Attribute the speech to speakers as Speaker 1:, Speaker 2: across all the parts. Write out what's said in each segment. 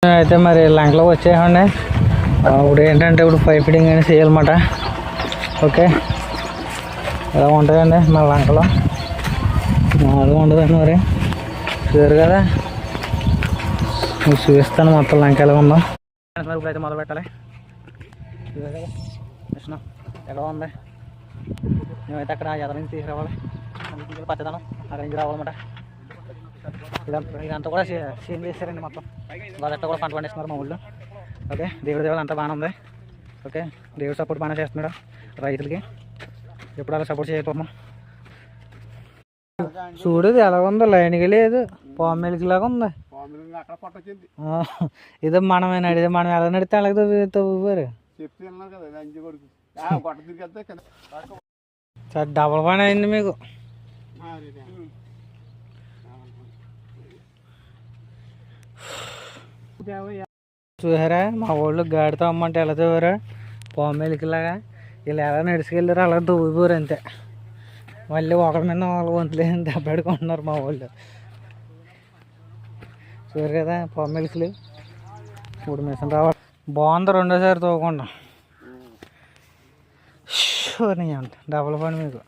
Speaker 1: అయితే మరి లంకలో వచ్చేయండి. ఇప్పుడు ఏంటంటే ఇప్పుడు పైప్ ఫిట్టింగ్ అని చేయాలన్నమాట. ఓకే, ఎలా ఉంటుందండి మన లంకలో? మామూలుగా ఉండదండి మరి, చూసారు కదా. మీకు చూపిస్తాను మొత్తం లంక ఎలా ఉందో. ఇప్పుడు అయితే మొదలు పెట్టాలి. చూసారు కదా కృష్ణ ఎలా ఉంది. మేమైతే అక్కడ ఎదర నుంచి తీసుకురావాలి, పచ్చదనం అక్కడి నుంచి రావాలన్నమాట. ఇదంతా కూడా సేమ్ చేస్తారండి మొత్తం. గోదట్లో కూడా పంట పండిస్తున్నారు మా ఊళ్ళో. ఓకే, దేవుడు అంతా బాగానే ఉంది. ఓకే, దేవుడు సపోర్ట్ బాగానే చేస్తున్నాడు రైతులకి. ఎప్పుడు అలా సపోర్ట్ చేయకపోమా. చూడు ఎలా ఉందో, లైన్గా లేదు, పామిలికి లాగా ఉంది. ఇదే మనమేనా, ఇదే మనం ఎలా నడితే అలాగే తవ్వుతారు. డబల్ పని అయింది మీకు. చూసారా మా ఊళ్ళో గాడితో అమ్మంటే ఎలా తవ్వారా, పామిలికిలాగా. వీళ్ళు ఎలా నడుచుకెళ్ళారు అలా తవ్వుపోరు అంతే. మళ్ళీ ఒకరి మీద వాళ్ళ వంతులేని దెబ్బడుకుంటున్నారు మా వాళ్ళు. చూసారు కదా పామిలికలు. ఇప్పుడు మిషన్ రావాలి. బాగుంది, రెండోసారి తవ్వకుండా. షూర్ అంట డబల్ పని మీకు.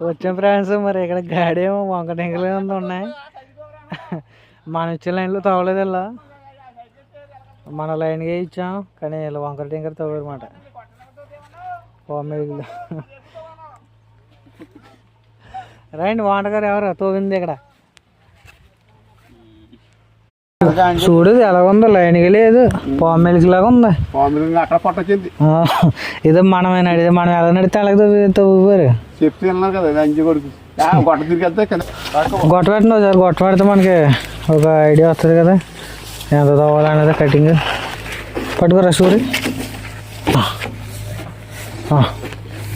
Speaker 1: వచ్చిన ఫ్రెండ్స్ మరి ఇక్కడ గాడి ఏమో వంక టెంకలు ఉన్నాయి. మన ఇచ్చే లైన్లో తవ్వలేదు ఇలా, మన లైన్గా ఇచ్చాం కానీ ఇలా వంకర టెంకర తవ్వారన్నమాట. పామిలికలు రైండి. వాంటగారు ఎవరు తోవింది ఇక్కడ? చూడు ఎలా ఉందో, లైన్గా లేదు, పామిలికి లాగా ఉంది. ఇదే మనమేనా, ఇదే మనం ఎలా నడితే అలాగే తవ్వుతారు. గొట్ట పెట్టిన సార్, గొట్ట పెడితే మనకి ఒక ఐడియా వస్తుంది కదా ఎంత తవ్వాలనేది. కటింగ్ పట్టుకురా సూరి,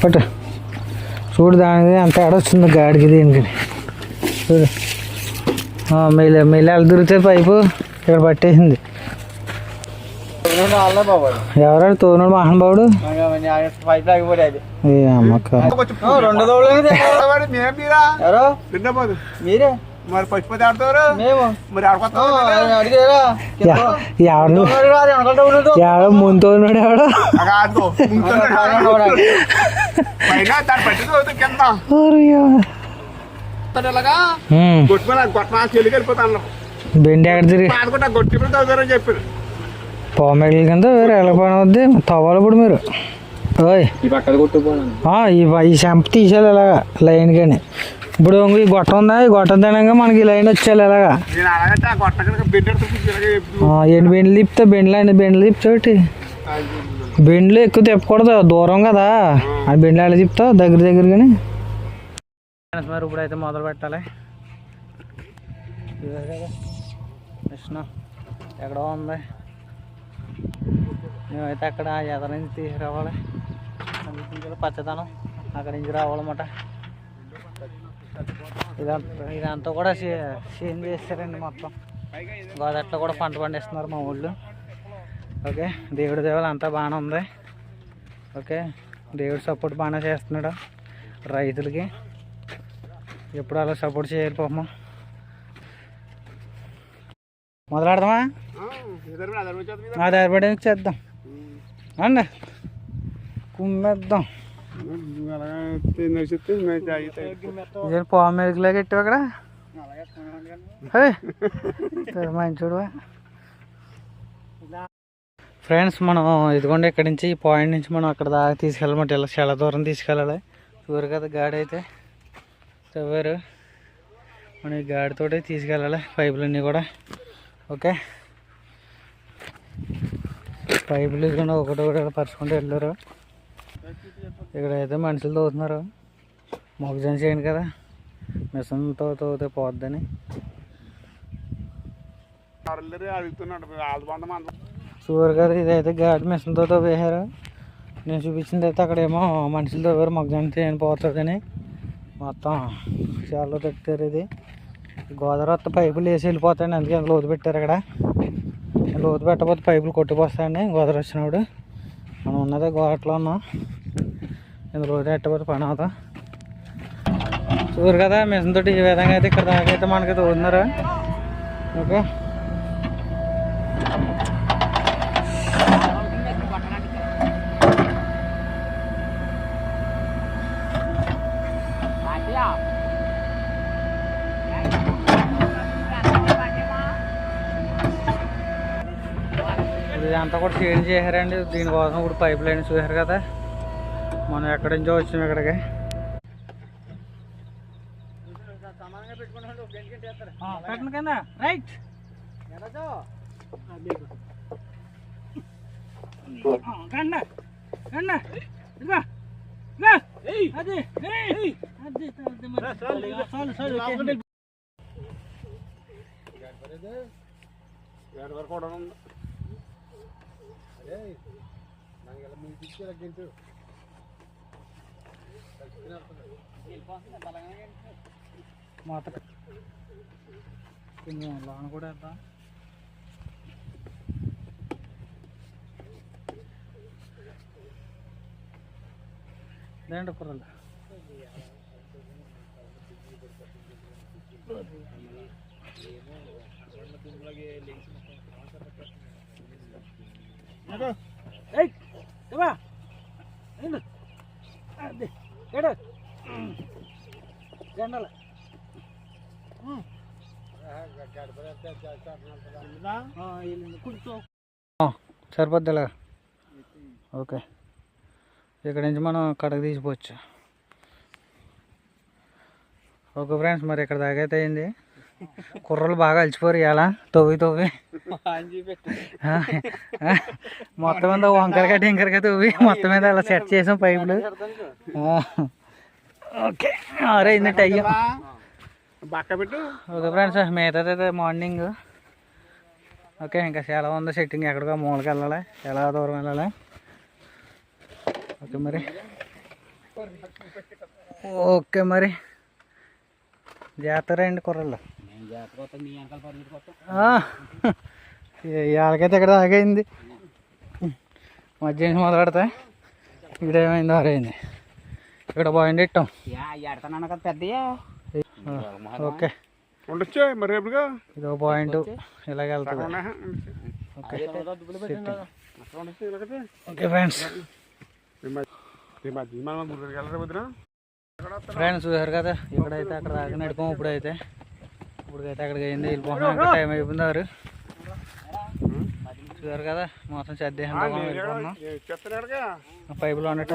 Speaker 1: పట్టు. చూడు దానికి ఎంత ఎడ వచ్చిందో గాడికి దీనికి. చూడు మెయిల్ ఎలా దొరికితే పైపు ఇక్కడ పట్టేసింది. ఎవరాడు తోనుడు మహానుభావుడు. ఎవడో ముంతోన్నాడు, ఎవడో బెండి ఎక్కడ తిరిగి పామిలి కింద వేరే ఎలా పని అవుద్ది. తవ్వాలి ఇప్పుడు మీరు. ఈ షంప తీసేయాలి ఇలాగా లైన్. కానీ ఇప్పుడు ఈ గొట్ట ఉందా, ఈ గొట్ట తినగా మనకి ఈ లైన్ వచ్చేయాలి ఇలాగా. ఎన్ని బెండ్లు తిప్పుతా, బెండ్లు తిప్పుతాటి. బెండ్లు ఎక్కువ తిప్పకూడదు, దూరం కదా. ఆ బెండ్లు ఎలా తిప్పుతావు, దగ్గర కానీ. మరి ఇప్పుడైతే మొదలు పెట్టాలి. కృష్ణ ఎక్కడో ఉంది, మేమైతే అక్కడ ఎదర నుంచి తీసుకురావాలి. పచ్చదనం అక్కడి నుంచి రావాలన్నమాట. ఇదంతా కూడా సేమ్ చేస్తారండి మొత్తం. గోదాట్లో కూడా పంట పండిస్తున్నారు మా ఊళ్ళో. ఓకే, దేవుడు అంతా బాగానే ఉంది. ఓకే, దేవుడు సపోర్ట్ బాగానే చేస్తున్నాడు రైతులకి. ఎప్పుడు అలా సపోర్ట్ చేయాలి పాపం. మొదలెడదామా? ఆధారపడి చేద్దాం అండి, కుమ్మేద్దాం. పామిలికిలాగా ఎట్టు అక్కడ మంచోడు. ఫ్రెండ్స్ మనం ఇదిగోండి ఇక్కడి నుంచి, ఈ పాయింట్ నుంచి మనం అక్కడ దాకా తీసుకెళ్ళమంటే ఇలా చాలా దూరం తీసుకెళ్ళాలి. చూరు కదా గాడి అయితే తవ్వారు. మనం ఈ గాడితోటి తీసుకెళ్ళాలి పైపులన్నీ కూడా. ఓకే, పైపులు ఇదిగోండి ఒకటి పరుచుకుంటూ వెళ్ళారు. ఇక్కడైతే మనుషులు తవ్వుతున్నారు. మొగజొన్న చేయండి కదా, మిషన్తో తవ్వుతే పోద్దని. చూరు కదా ఇదైతే గాడి మిషన్తో తవ్వేశారు. నేను చూపించింది అయితే అక్కడేమో మనుషులు తవ్వారు, మొగజొన్న చేయని పోతుందని. మొత్తం చాలా తగ్గుతారు. ఇది గోదావరి పైపులు వేసి వెళ్ళిపోతాయండి, అందుకే లోతు పెట్టారు. అక్కడ లోతు పెట్టకపోతే పైపులు కొట్టుకొస్తాయండి గోదావరి వచ్చినప్పుడు. మనం ఉన్నదే గోట్లో ఉన్నాం. ఇందులో రోజు ఎట్టబోతే పని అవుతాం. చూరు కదా మిషన్ తోటి ఈ విధంగా అయితే ఇక్కడ దాకా అయితే మనకి తోడుతున్నారు. ఓకే, ఇదంతా కూడా చేంజ్ చేశారండి. దీనికోసం ఇప్పుడు పైప్ లైన్ చూసారు కదా. మనం ఎక్కడి నుంచో వచ్చాము ఇక్కడికి. పెట్టండి కింద, రైట్. మూత కొంచెం లోన కూడా వేద్దాం. లేండి కూరలు జెండాల సరిపోద్దిలా. ఓకే, ఇక్కడ నుంచి మనం కడకు తీసిపోవచ్చు. ఓకే ఫ్రెండ్స్, మరి ఇక్కడ దాకా అయితే అయింది. కుర్రలు బాగా అలసిపోరు ఇలా తవ్వి మొత్తం మీద వంకరగా టింకరగా తవ్వి మొత్తం మీద అలా సెట్ చేసాం పైపులు. ఓకే, అయిందంటే అయ్యా. ఓకే ఫ్రెండ్స్, మిగతాదైతే మార్నింగ్. ఓకే, ఇంకా చాలా ఉంది సెట్టింగ్. ఎక్కడికో మూలకి వెళ్ళాలి, ఎలా దూరం వెళ్ళాలి. ఓకే మరి, ఓకే మరి జాతర అండి కుర్రలు. ఇవాళకైతే ఇక్కడ ఆగైంది. మధ్యాహ్నం మొదలెడితే ఇక్కడ ఏమైంది ఆరైంది. ఇక్కడ బాగుండి ఇట్టాం. ఓకే, ఇదో పాయింట్ ఇలాగ వెళ్తుంది. ఓకే ఓకే ఫ్రెండ్స్, ఫ్రెండ్స్ చూసారు కదా. ఇక్కడైతే అక్కడ దాకా నడిపాం. ఇప్పుడైతే అక్కడికి అయింది. వెళ్ళిపోతున్నాం, టైం అయిపోయినారు. చూసారు కదా మొత్తం చద్దేహం పైపులో ఉన్నట్టు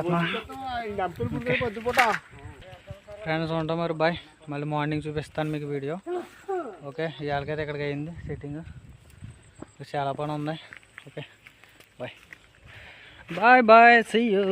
Speaker 1: ఫ్రెండ్స్. ఉంటాం మరి, బాయ్. మళ్ళీ మార్నింగ్ చూపిస్తాను మీకు వీడియో. ఓకే, ఇవాళకైతే ఇక్కడికి అయింది సెట్టింగ్. చాలా పని ఉంది. Okay, bye bye bye, see you.